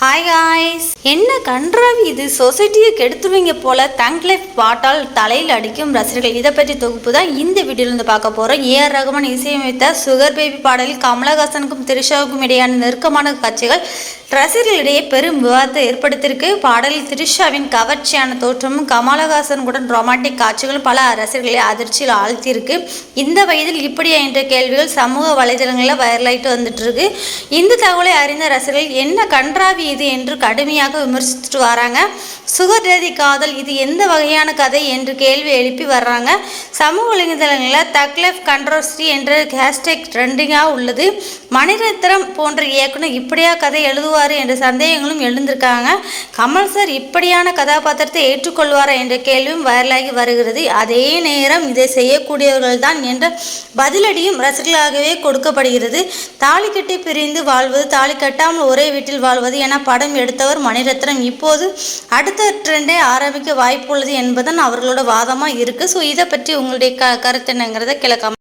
Hi guys, என்ன கன்றாவி இது, சொசைட்டியை கெடுத்துருவீங்க போல தங் லைஃப் பாட்டால் தலையில் அடிக்கும் ரசிகர்கள். இதை பற்றி தொகுப்பு தான் இந்த வீடியோலேருந்து பார்க்க போகிறோம். ஏஆர் ரகுமான் இசையமைத்த சுகர் பேபி பாடலில் கமலஹாசனுக்கும் த்ரிஷாவுக்கும் இடையான நெருக்கமான காட்சிகள் ரசிகர்களிடையே பெரும் விவாதத்தை ஏற்படுத்தியிருக்கு. பாடலில் த்ரிஷாவின் கவர்ச்சியான தோற்றமும் கமலஹாசனுடன் ரொமான்டிக் காட்சிகளும் பல ரசிகர்களை அதிர்ச்சியில் ஆழ்த்தியிருக்கு. இந்த வயதில் இப்படியா என்ற கேள்விகள் சமூக வலைதளங்களில் வைரலாயிட்டு வந்துட்டு இருக்கு. இந்த தகவலை அறிந்த ரசிகர்கள் என்ன கன்றாவி இது என்று கடுமையாக விமர்சித்துட்டு வராங்க. சுகர் டேடி காதல், இது எந்த வகையான கதை என்று கேள்வி எழுப்பி வர்றாங்க. சமூக வலைதளங்களில் தக் லைஃப் கண்ட்ரோவர்சி என்ற ஹேஷ்டேக் ட்ரெண்டிங்காக உள்ளது. மணிரத்னம் போன்ற இயக்குனர் இப்படியா கதை எழுதுவார் என்ற சந்தேகங்களும் எழுந்திருக்காங்க. கமல் சார் இப்படியான கதாபாத்திரத்தை ஏற்றுக்கொள்வாரா என்ற கேள்வியும் வைரலாகி வருகிறது. அதே நேரம் இதை செய்யக்கூடியவர்கள் தான் என்ற பதிலடியும் ரசிகர்களாகவே கொடுக்கப்படுகிறது. தாலி கட்டி பிரிந்து வாழ்வது, தாலி கட்டாமல் ஒரே வீட்டில் வாழ்வது என படம் எடுத்தவர் மணிரத்னம் இப்போது அடுத்த ட்ரெண்டை ஆரம்பிக்க வாய்ப்பு உள்ளது என்பதுதான் அவர்களோட வாதமாக இருக்குது. ஸோ இதை பற்றி உங்களுடைய கருத்து என்னங்கிறத கிழக்காம